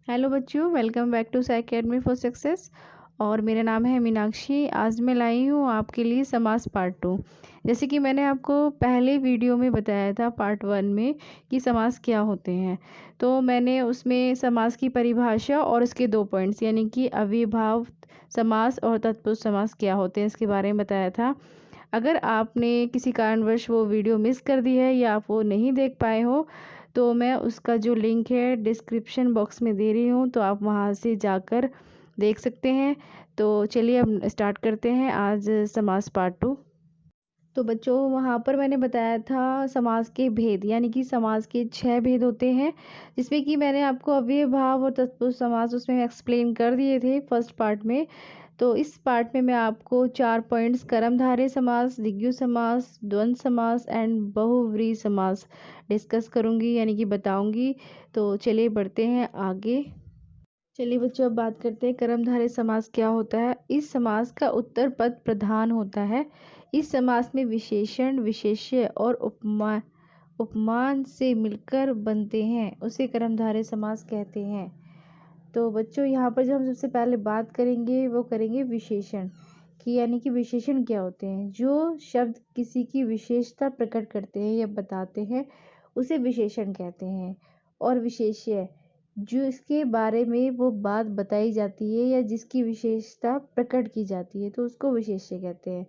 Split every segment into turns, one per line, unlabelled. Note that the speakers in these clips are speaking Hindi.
हेलो बच्चों, welcome back to Sai academy for success. और मेरा नाम है मीनाक्षी। आज मैं लाई हूँ आपके लिए समास पार्ट 2। जैसे कि मैंने आपको पहले वीडियो में बताया था पार्ट 1 में कि समास क्या होते हैं। तो मैंने उसमें समास की परिभाषा और उसके 2 पॉइंट्स यानी कि अव्ययभाव समास और तत्पुरुष समास क्या होते हैं इसके बारे में बताया था। अगर आपने किसी कारणवश वो वीडियो मिस कर दी है या आप वो नहीं देख पाए हो तो मैं उसका जो लिंक है डिस्क्रिप्शन बॉक्स में दे रही हूँ, तो आप वहाँ से जाकर देख सकते हैं। तो चलिए अब स्टार्ट करते हैं आज समास पार्ट 2। तो बच्चों वहाँ पर मैंने बताया था समास के भेद यानी कि समास के 6 भेद होते हैं, जिसमें कि मैंने आपको अव्यय भाव और तत्पुरुष समास उसमें एक्सप्लेन कर दिए थे फर्स्ट पार्ट में। तो इस पार्ट में मैं आपको 4 पॉइंट्स कर्मधारय समास, द्विगु समास, द्वंद्व समास एंड बहुव्रीहि समास डिस्कस करूंगी यानी कि बताऊंगी। तो चलिए बढ़ते हैं आगे। चलिए बच्चों अब बात करते हैं कर्मधारय समास क्या होता है। इस समास का उत्तर पद प्रधान होता है। इस समास में विशेषण, विशेष्य और उपमान से मिलकर बनते हैं, उसे कर्मधारय समास कहते हैं। तो बच्चों यहाँ पर जो हम सबसे पहले बात करेंगे वो करेंगे विशेषण की, यानी कि विशेषण क्या होते हैं। जो शब्द किसी की विशेषता प्रकट करते हैं या बताते हैं उसे विशेषण कहते हैं। और विशेष्य जो इसके बारे में वो बात बताई जाती है या जिसकी विशेषता प्रकट की जाती है तो उसको विशेष्य कहते हैं।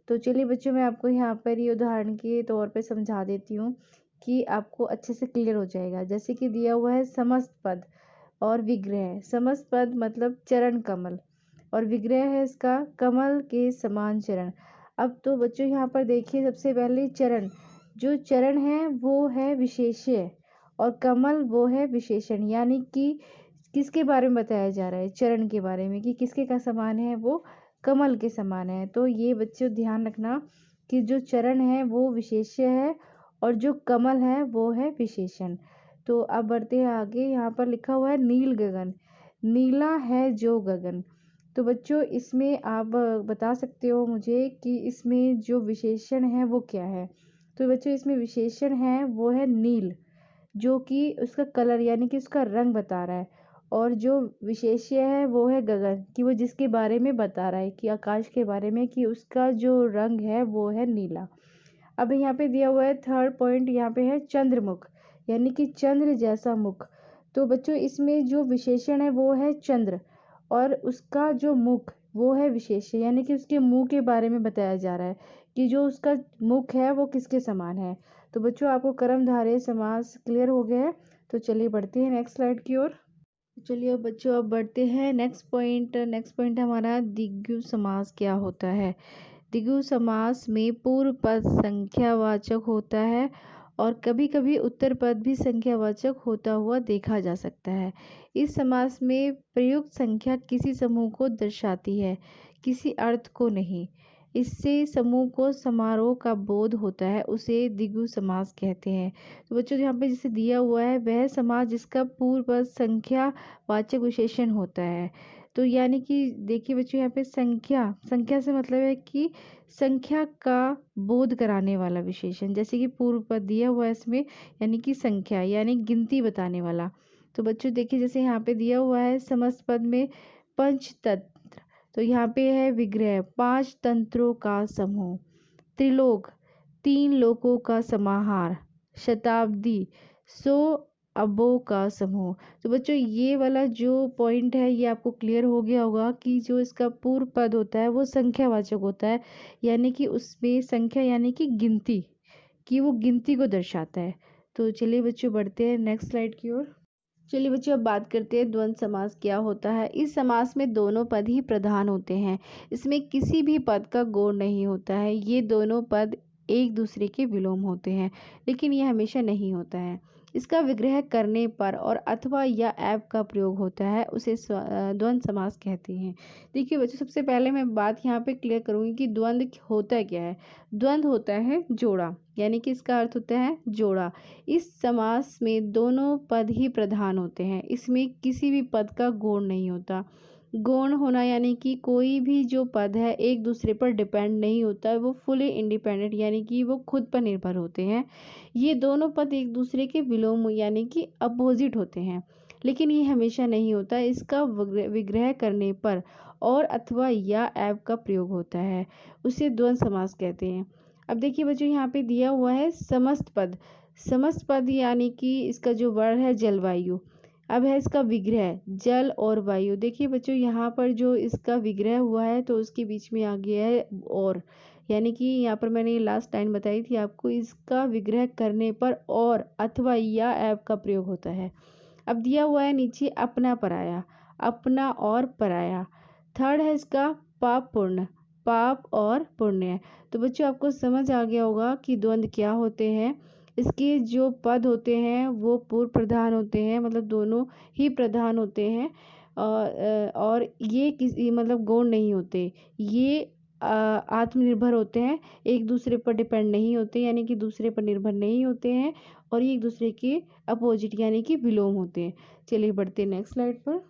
तो चलिए बच्चों मैं आपको यहाँ पर ये उदाहरण के तौर पर समझा देती हूँ कि आपको अच्छे से क्लियर हो जाएगा। जैसे कि दिया हुआ है समस्त पद और विग्रह। समस्त पद मतलब चरण कमल और विग्रह है इसका कमल के समान चरण। अब तो बच्चों यहाँ पर देखिए सबसे पहले चरण, जो चरण है वो है विशेष्य और कमल वो है विशेषण, यानी कि किसके बारे में बताया जा रहा है, चरण के बारे में कि किसके का समान है, वो कमल के समान है। तो ये बच्चों ध्यान रखना कि जो चरण है वो विशेष्य है और जो कमल है वो है विशेषण। तो अब बढ़ते हैं आगे। यहाँ पर लिखा हुआ है नील गगन, नीला है जो गगन। तो बच्चों इसमें आप बता सकते हो मुझे कि इसमें जो विशेषण है वो क्या है। तो बच्चों इसमें विशेषण है वो है नील, जो कि उसका कलर यानी कि उसका रंग बता रहा है। और जो विशेष्य है वो है गगन, कि वो जिसके बारे में बता रहा है कि आकाश के बारे में कि उसका जो रंग है वो है नीला। अब यहाँ पे दिया हुआ है थर्ड पॉइंट, यहाँ पे है चंद्रमुख यानी कि चंद्र जैसा मुख। तो बच्चों इसमें जो विशेषण है वो है चंद्र और उसका जो मुख वो है विशेष्य, यानी कि उसके मुंह के बारे में बताया जा रहा है कि जो उसका मुख है वो किसके समान है। तो बच्चों आपको कर्मधारय समास क्लियर हो गया है। तो चलिए बढ़ते हैं नेक्स्ट स्लाइड की ओर। चलिए अब बच्चों अब बढ़ते हैं नेक्स्ट पॉइंट। नेक्स्ट पॉइंट हमारा द्विगु समास क्या होता है। द्विगु समास में पूर्व पद संख्यावाचक होता है और कभी कभी उत्तर पद भी संख्यावाचक होता हुआ देखा जा सकता है। इस समास में प्रयुक्त संख्या किसी समूह को दर्शाती है, किसी अर्थ को नहीं। इससे समूह को समारोह का बोध होता है, उसे द्विगु समास कहते हैं। तो बच्चों यहाँ पे जिसे दिया हुआ है वह समास जिसका पूर्व पद संख्यावाचक विशेषण होता है। तो यानी कि देखिए बच्चों यहाँ पे संख्या, संख्या से मतलब है कि संख्या का बोध कराने वाला विशेषण, जैसे कि पूर्व पद दिया हुआ है इसमें यानी कि संख्या यानी गिनती बताने वाला। तो बच्चों देखिए जैसे यहाँ पे दिया हुआ है समस्त पद में पंचतंत्र, तो यहाँ पे है विग्रह 5 तंत्रों का समूह, त्रिलोक 3 लोकों का समाहार, शताब्दी 100 अरबों का समूह। तो बच्चों ये वाला जो पॉइंट है ये आपको क्लियर हो गया होगा कि जो इसका पूर्व पद होता है वो संख्यावाचक होता है, यानी कि उसमें संख्या यानी कि गिनती, कि वो गिनती को दर्शाता है। तो चलिए बच्चों बढ़ते हैं नेक्स्ट स्लाइड की ओर। चलिए बच्चों अब बात करते हैं द्वंद्व समास क्या होता है। इस समास में दोनों पद ही प्रधान होते हैं, इसमें किसी भी पद का गौण नहीं होता है। ये दोनों पद एक दूसरे के विलोम होते हैं, लेकिन ये हमेशा नहीं होता है। इसका विग्रह करने पर और अथवा या एव का प्रयोग होता है, उसे द्वंद्व समास कहते हैं। देखिए बच्चों सबसे पहले मैं बात यहाँ पे क्लियर करूँगी कि द्वंद्व होता क्या है। द्वंद्व होता है जोड़ा, यानी कि इसका अर्थ होता है जोड़ा। इस समास में दोनों पद ही प्रधान होते हैं, इसमें किसी भी पद का गौण नहीं होता। गौण होना यानी कि कोई भी जो पद है एक दूसरे पर डिपेंड नहीं होता है, वो फुली इंडिपेंडेंट यानी कि वो खुद पर निर्भर होते हैं। ये दोनों पद एक दूसरे के विलोम यानी कि अपोजिट होते हैं, लेकिन ये हमेशा नहीं होता। इसका विग्रह करने पर और अथवा या एव का प्रयोग होता है, उसे द्वंद्व समास कहते हैं। अब देखिए बच्चों, यहाँ पे दिया हुआ है समस्त पद। समस्त पद यानी कि इसका जो वर्ण है जलवायु। अब है इसका विग्रह जल और वायु। देखिए बच्चों, यहाँ पर जो इसका विग्रह हुआ है तो उसके बीच में आ गया है और, यानी कि यहाँ पर मैंने ये लास्ट लाइन बताई थी आपको, इसका विग्रह करने पर और अथवा या एव का प्रयोग होता है। अब दिया हुआ है नीचे अपना पराया, अपना और पराया। थर्ड है इसका पाप पुण्य, पाप और पुण्य। तो बच्चों आपको समझ आ गया होगा कि द्वंद्व क्या होते हैं। इसके जो पद होते हैं वो पूर्व प्रधान होते हैं, मतलब दोनों ही प्रधान होते हैं। और ये किसी मतलब गौण नहीं होते, ये आत्मनिर्भर होते हैं, एक दूसरे पर डिपेंड नहीं होते, यानी कि दूसरे पर निर्भर नहीं होते हैं, और ये एक दूसरे के अपोजिट यानी कि विलोम होते हैं। चलिए बढ़ते हैं नेक्स्ट स्लाइड पर।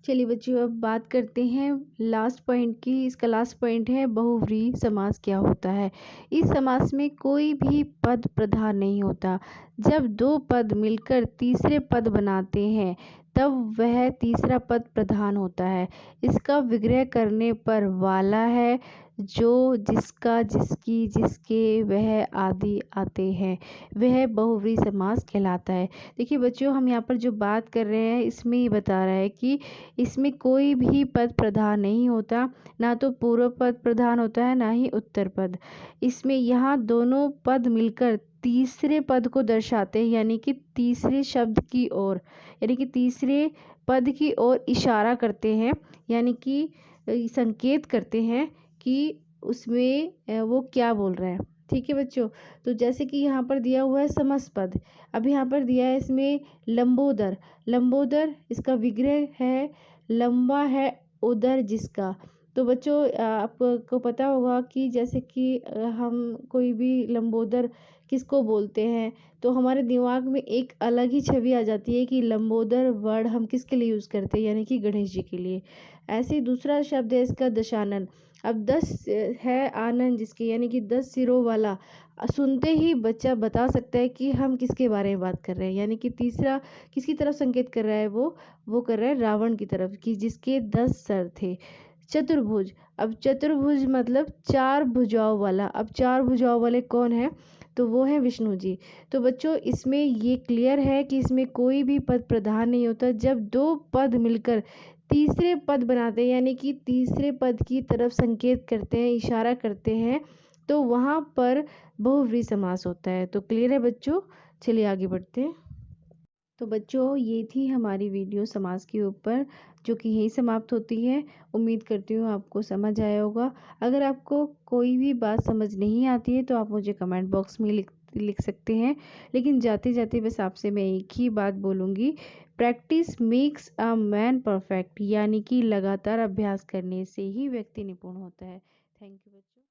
चलिए बच्चों, अब बात करते हैं लास्ट पॉइंट की। इसका लास्ट पॉइंट है बहुव्रीहि समास क्या होता है। इस समास में कोई भी पद प्रधान नहीं होता। जब दो पद मिलकर तीसरे पद बनाते हैं तब वह तीसरा पद प्रधान होता है। इसका विग्रह करने पर वाला है, जो, जिसका, जिसकी, जिसके, वह आदि आते हैं, वह बहुव्रीहि समास कहलाता है। देखिए बच्चों, हम यहाँ पर जो बात कर रहे हैं इसमें ये बता रहा है कि इसमें कोई भी पद प्रधान नहीं होता, ना तो पूर्व पद प्रधान होता है ना ही उत्तर पद। इसमें यहाँ दोनों पद मिलकर तीसरे पद को दर्शाते हैं, यानी कि तीसरे शब्द की ओर, यानी कि तीसरे पद की ओर इशारा करते हैं, यानी कि संकेत करते हैं कि उसमें वो क्या बोल रहा है। ठीक है बच्चों, तो जैसे कि यहाँ पर दिया हुआ है समस्त पद। अब यहाँ पर दिया है इसमें लंबोदर। लंबोदर इसका विग्रह है लंबा है उदर जिसका। तो बच्चों आपको पता होगा कि जैसे कि हम कोई भी लंबोदर किसको बोलते हैं तो हमारे दिमाग में एक अलग ही छवि आ जाती है कि लंबोदर वर्ड हम किसके लिए यूज़ करते हैं, यानी कि गणेश जी के लिए। ऐसे ही दूसरा शब्द है इसका दशानन। अब 10 है आनंद जिसके, यानी कि 10 सिरों वाला। सुनते ही बच्चा बता सकता है कि हम किसके बारे में बात कर रहे हैं, यानी कि तीसरा किसकी तरफ संकेत कर रहा है, वो कर रहा है रावण की तरफ, कि जिसके 10 सर थे। चतुर्भुज। अब चतुर्भुज मतलब 4 भुजाओं वाला। अब 4 भुजाओं वाले कौन है, तो वो है विष्णु जी। तो बच्चों इसमें ये क्लियर है कि इसमें कोई भी पद प्रधान नहीं होता। जब दो पद मिलकर तीसरे पद बनाते हैं, यानी कि तीसरे पद की तरफ संकेत करते हैं, इशारा करते हैं, तो वहाँ पर बहुव्रीहि समास होता है। तो क्लियर है बच्चों। चलिए आगे बढ़ते हैं। तो बच्चों ये थी हमारी वीडियो समास के ऊपर, जो कि यहीं समाप्त होती है। उम्मीद करती हूँ आपको समझ आया होगा। अगर आपको कोई भी बात समझ नहीं आती है तो आप मुझे कमेंट बॉक्स में लिख सकते हैं। लेकिन जाते जाते बस आपसे मैं एक ही बात बोलूँगी, practice makes a man perfect, यानी कि लगातार अभ्यास करने से ही व्यक्ति निपुण होता है। थैंक यू बच्चों।